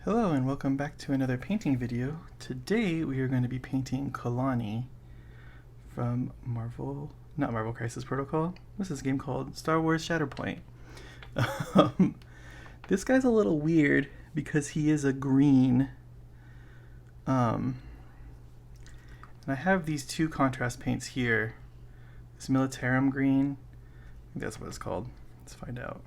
Hello and welcome back to another painting video. Today we are going to be painting Kalani from not Marvel Crisis Protocol. What's this game called? Star Wars Shatterpoint. This guy's a little weird because he is a green. And I have these two contrast paints here. This Militarum green. I think that's what it's called. Let's find out.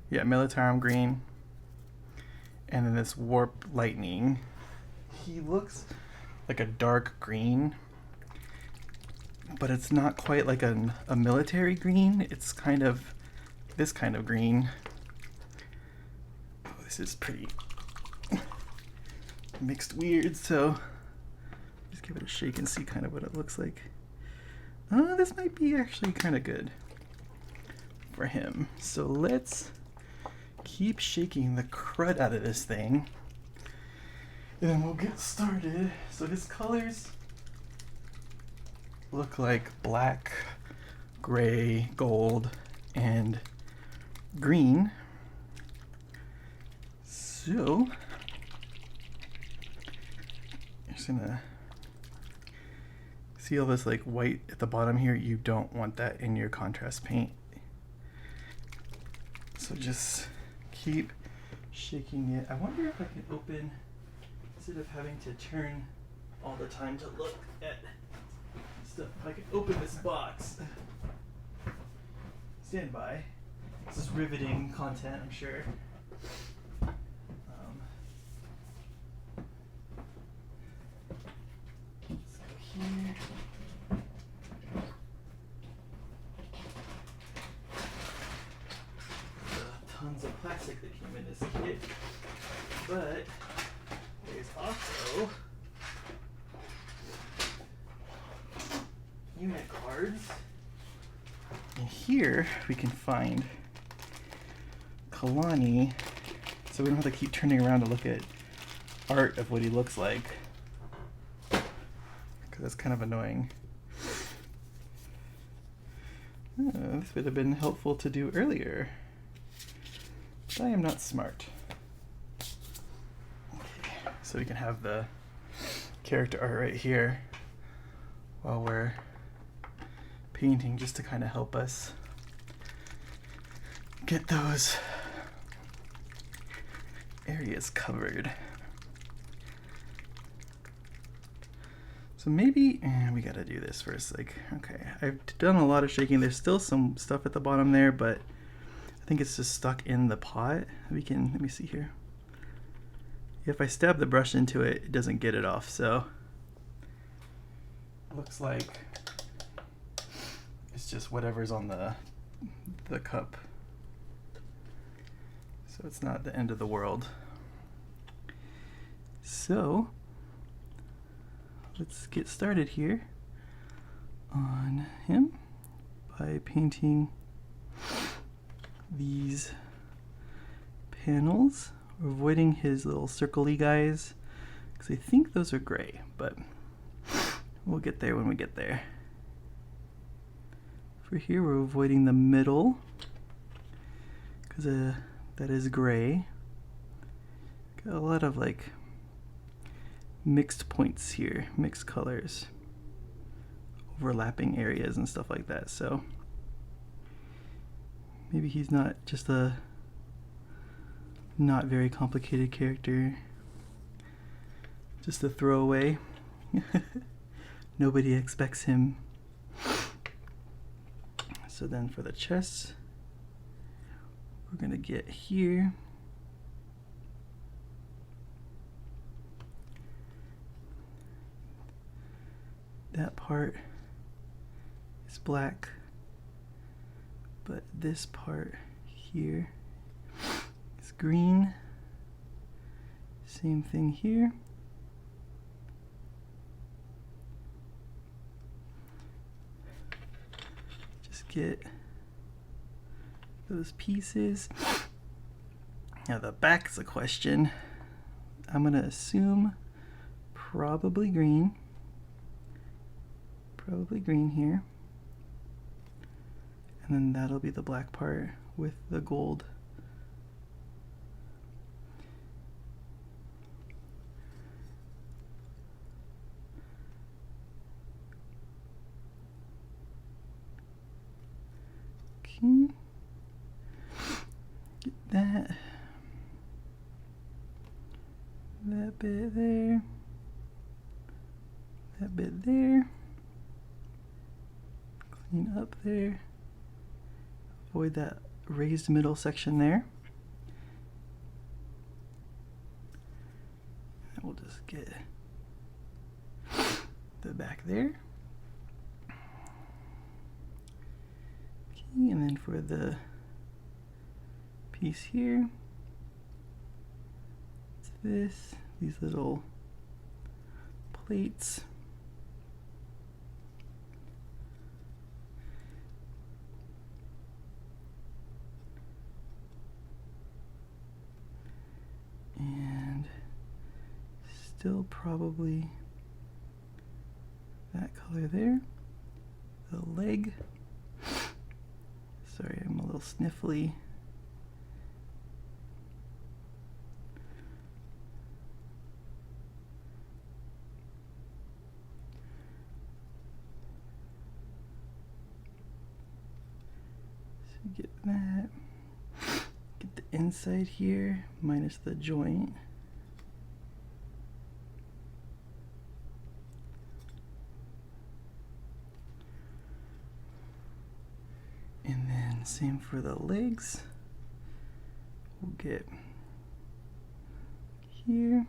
Yeah, Militarum green. And then this Warp Lightning. He looks like a dark green, but it's not quite like a military green. It's kind of this kind of green. Oh, this is pretty mixed weird, so just give it a shake and see kind of what it looks like. This might be actually kind of good for him. So let's keep shaking the crud out of this thing, and then we'll get started. So his colors look like black, gray, gold, and green. So I'm just gonna see all this like white at the bottom here. You don't want that in your contrast paint. So just keep shaking it. I wonder if I can open, instead of having to turn all the time to look at stuff, if I can open this box. Stand by. This is riveting content, I'm sure. Let's go here. Tons of plastic that came in this kit, but there's also unit cards, and here we can find Kalani, so we don't have to keep turning around to look at art of what he looks like, because that's kind of annoying. This would have been helpful to do earlier. I am not smart. Okay, so we can have the character art right here while we're painting, just to kind of help us get those areas covered. So maybe we gotta do this first. Like, okay, I've done a lot of shaking. There's still some stuff at the bottom there, but I think it's just stuck in the pot. Let me see here. If I stab the brush into it, it doesn't get it off, so it looks like it's just whatever's on the cup. So it's not the end of the world. So let's get started here on him by painting these panels. We're avoiding his little circle-y guys because I think those are gray, but we'll get there when we get there. For here we're avoiding the middle because that is gray. Got a lot of like mixed points here, mixed colors, overlapping areas and stuff like that. So maybe he's not just a not very complicated character, just a throwaway. Nobody expects him. So then for the chest, we're gonna get here. That part is black, but this part here is green. Same thing here. Just get those pieces. Now the back is a question. I'm gonna assume probably green. Probably green here. And then that'll be the black part with the gold. Okay. Get that bit there, that bit there, clean up there, avoid that raised middle section there. And we'll just get the back there. Okay, and then for the piece here, it's these little plates. And still probably that color there. The leg. Sorry, I'm a little sniffly. Get that. Get the inside here, minus the joint. And then same for the legs. We'll get here,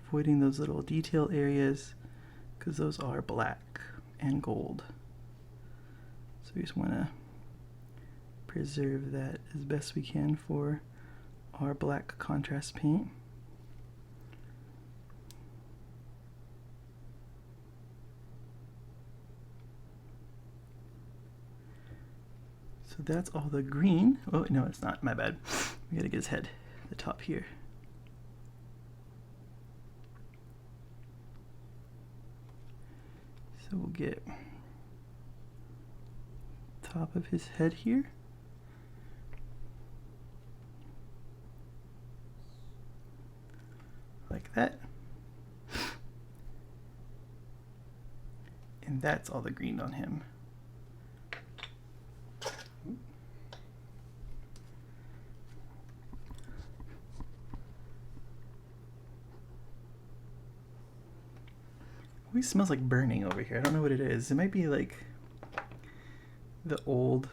avoiding those little detail areas because those are black and gold. So we just want to preserve that as best we can for our black contrast paint. So that's all the green. Oh, no, it's not. My bad. We gotta get his head, the top here. So we'll get top of his head here. Like that. And that's all the green on him. Always smells like burning over here. I don't know what it is. It might be like the older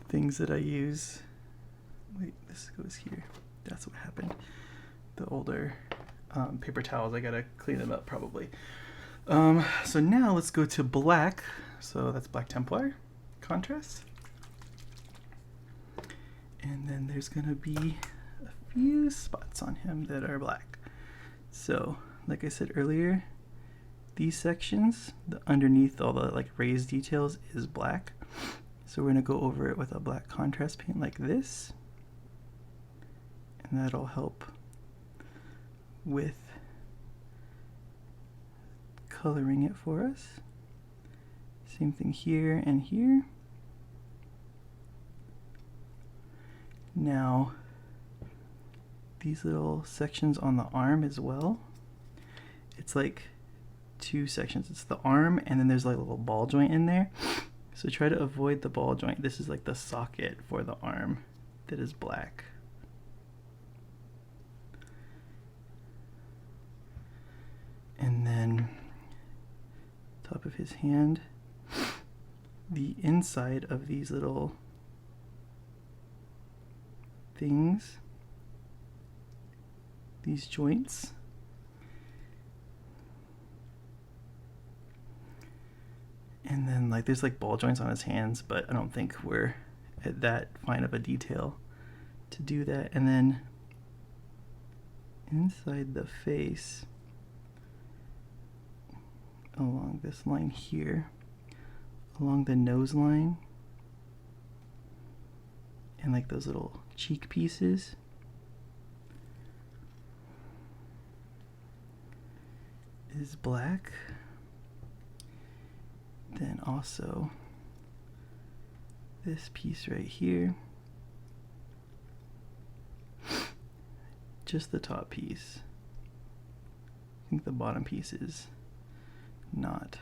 things that I use. Wait, this goes here. That's what happened. The older paper towels, I gotta clean them up probably. So now let's go to black. So that's Black Templar contrast. And then there's gonna be a few spots on him that are black. So, like I said earlier, these sections, underneath all the like raised details is black. So we're gonna go over it with a black contrast paint like this. And that'll help with coloring it for us. Same thing here and here. Now, these little sections on the arm as well, it's like two sections. It's the arm and then there's like a little ball joint in there. So try to avoid the ball joint. This is like the socket for the arm that is black. And then top of his hand, the inside of these little things, these joints, and then like there's like ball joints on his hands, but I don't think we're at that fine of a detail to do that. And then inside the face, along this line here, along the nose line, and like those little cheek pieces, is black. Then also this piece right here, just the top piece. I think the bottom piece is not.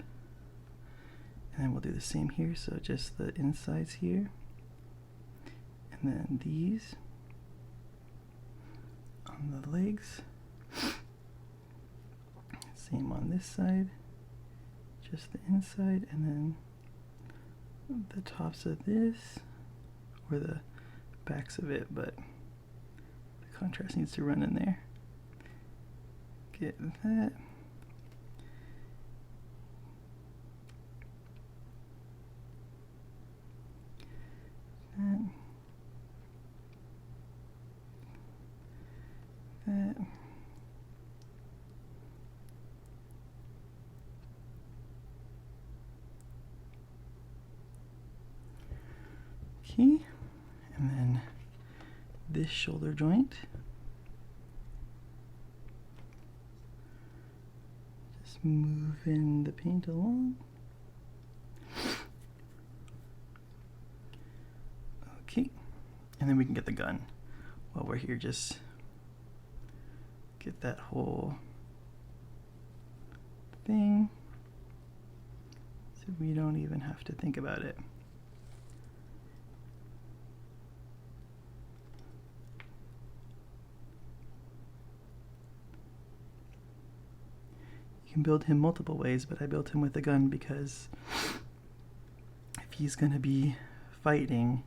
And then we'll do the same here, so just the insides here. And then these on the legs. Same on this side, just the inside, and then the tops of this, or the backs of it, but the contrast needs to run in there. Get that. That. Okay, and then this shoulder joint. Just moving the paint along. Okay, and then we can get the gun while we're here. Just get that whole thing so we don't even have to think about it. You can build him multiple ways, but I built him with a gun because if he's going to be fighting,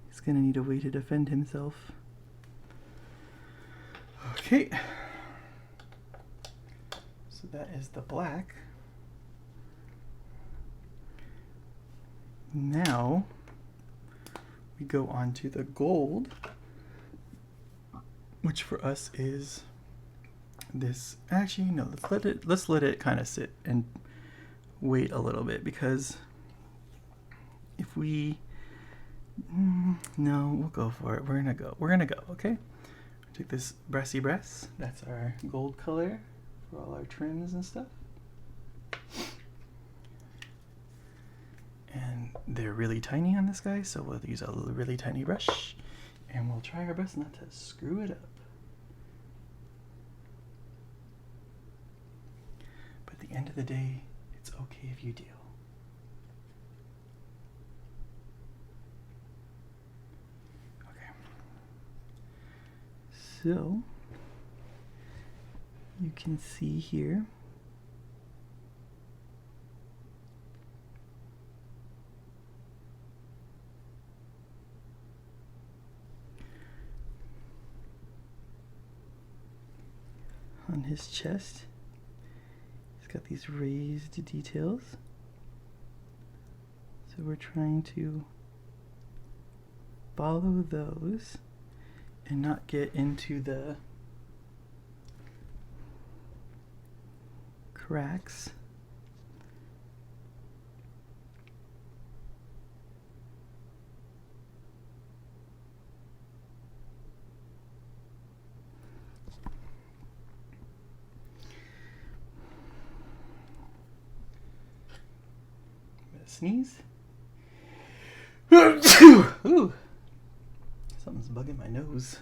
he's going to need a way to defend himself. Okay. So that is the black. Now we go on to the gold, which for us is this. Actually, no, let's let it kind of sit and wait a little bit, because if we no, we'll go for it. We're gonna go, okay? Take this brassy brass. That's our gold color for all our trims and stuff. And they're really tiny on this guy, so we'll use a really tiny brush, and we'll try our best not to screw it up. But at the end of the day, it's okay if you do. Okay. So, you can see here on his chest, he's got these raised details. So we're trying to follow those and not get into the cracks. Sneeze. Ooh. Something's bugging my nose.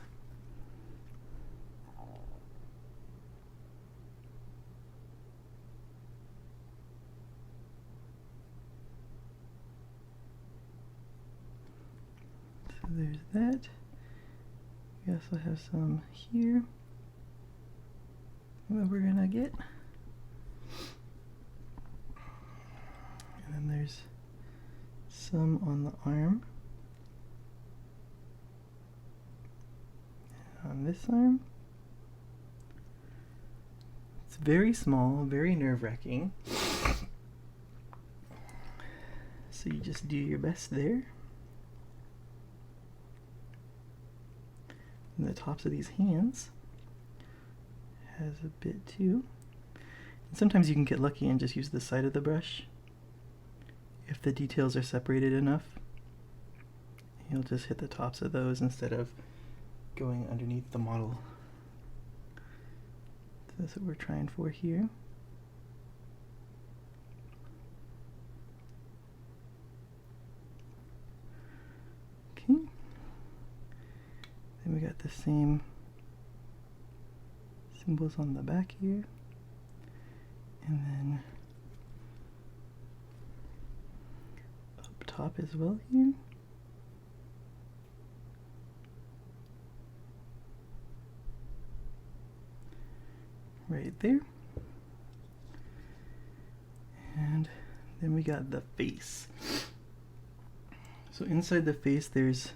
So there's that. We also have some here that we're gonna get. And then there's some on the arm. And on this arm. It's very small, very nerve-wracking. So you just do your best there. And the tops of these hands has a bit too. And sometimes you can get lucky and just use the side of the brush. If the details are separated enough, you'll just hit the tops of those instead of going underneath the model. So that's what we're trying for here. got the same symbols on the back here, and then up top as well here. Right there. And then we got the face. So inside the face there's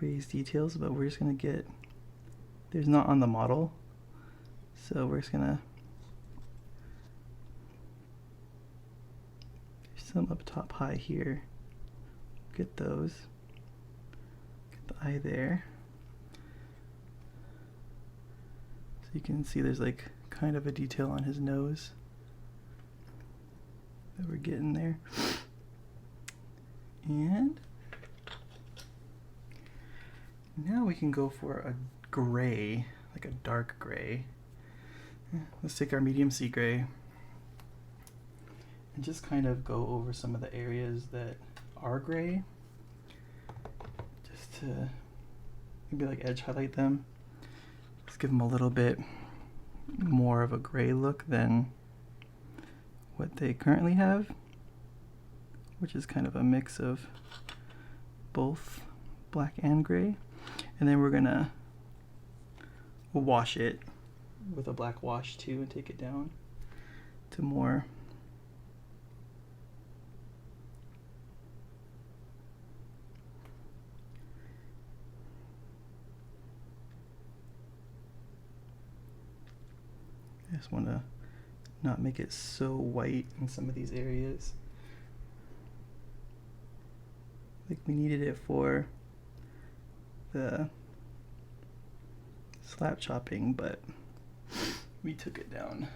raised details, but we're just gonna get, there's not on the model, so we're just gonna, there's some up top high here, get those, get the eye there. So you can see there's like kind of a detail on his nose that we're getting there. And now we can go for a gray, like a dark gray. Let's take our medium sea gray and just kind of go over some of the areas that are gray, just to maybe like edge highlight them. Just give them a little bit more of a gray look than what they currently have, which is kind of a mix of both black and gray. And then we're gonna wash it with a black wash too and take it down to more I just want to not make it so white in some of these areas. Like we needed it for the slap chopping, but we took it down.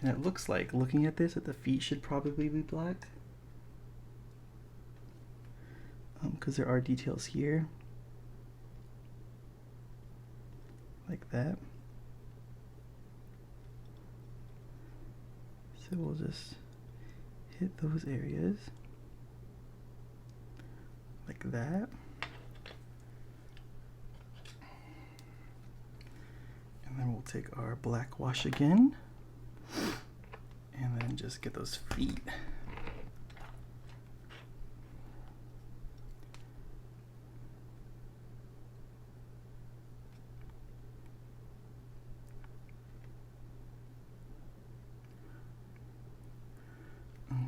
And it looks like, looking at this, that the feet should probably be black. Because there are details here. Like that. So we'll just hit those areas. Like that. And then we'll take our black wash again. And then just get those feet.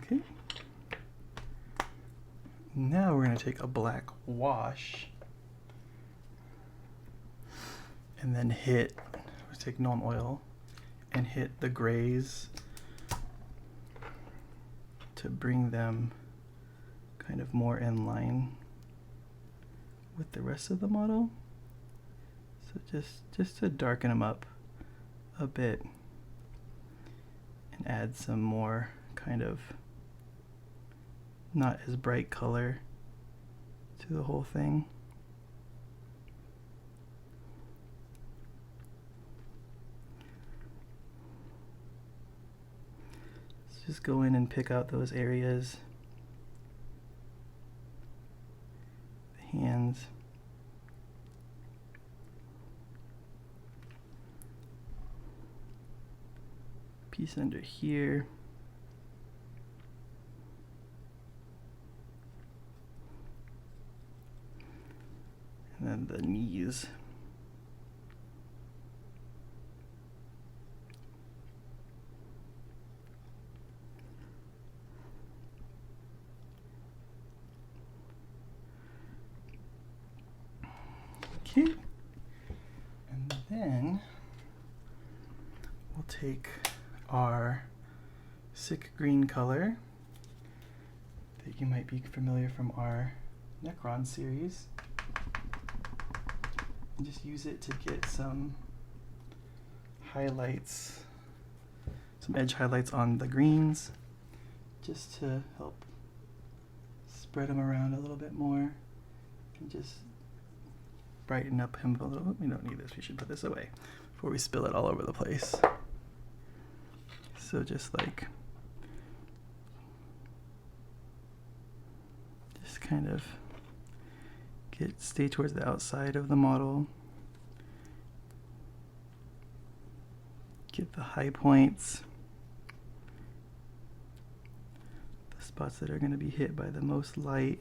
Okay. Now we're going to take a black wash and then hit, let's take Gnome Oil and hit the grays to bring them kind of more in line with the rest of the model. So just to darken them up a bit and add some more kind of not as bright color to the whole thing. Let's just go in and pick out those areas. The hands. Piece under here. And then the knees. Okay. And then we'll take our sick green color that you might be familiar from our Necron series. And just use it to get some highlights, some edge highlights on the greens, just to help spread them around a little bit more and just brighten up him a little. We don't need this, we should put this away before we spill it all over the place. So just kind of stay towards the outside of the model. Get the high points, the spots that are going to be hit by the most light.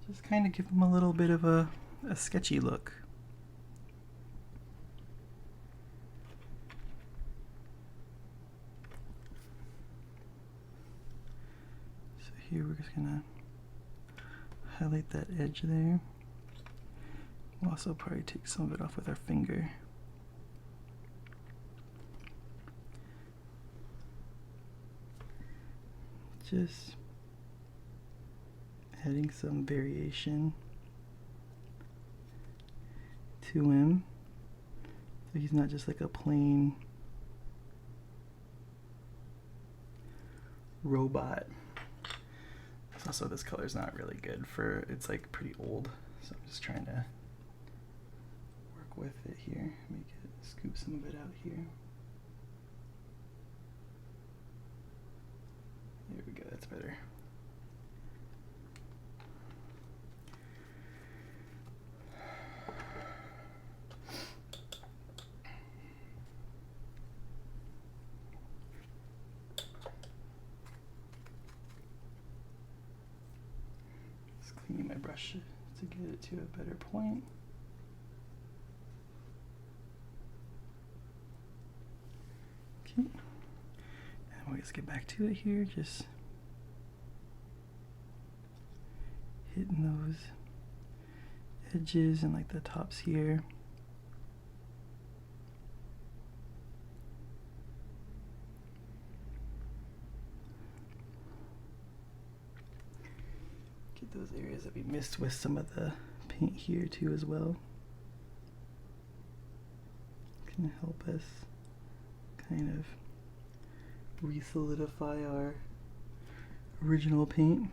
Just kind of give them a little bit of a sketchy look. So here we're just going to highlight that edge there. We'll also probably take some of it off with our finger. Just adding some variation to him, so he's not just like a plain robot. Also, this color's not really good for, it's like pretty old, so I'm just trying to work with it here, make it, scoop some of it out here. There we go, that's better. Just cleaning my brush to get it to a better point. Okay. We'll just get back to it here, just hitting those edges and like the tops here. Get those areas that we missed with some of the paint here too as well. It's gonna help us kind of re-solidify our original paint.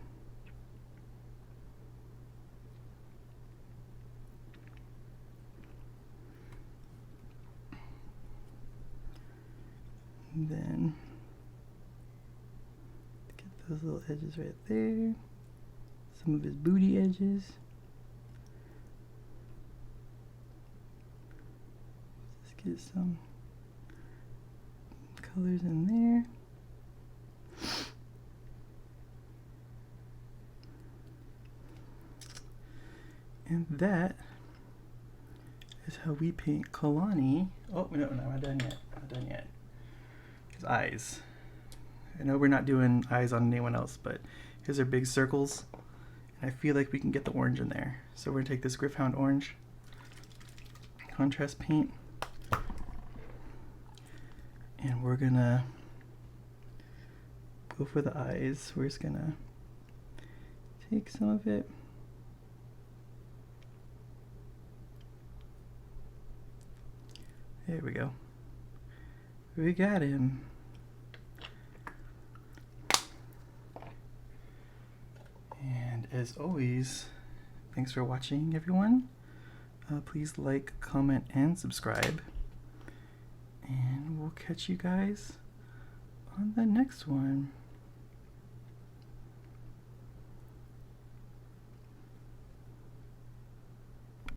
And then get those little edges right there, some of his booty edges. Just get some colors in there. And that is how we paint Kalani. Oh, no, I'm not done yet. I'm not done yet. His eyes. I know we're not doing eyes on anyone else, but his are big circles. And I feel like we can get the orange in there. So we're going to take this Griffhound orange contrast paint. And we're going to go for the eyes. We're just going to take some of it. There we go. We got him. And as always, thanks for watching, everyone. Please like, comment, and subscribe. And we'll catch you guys on the next one.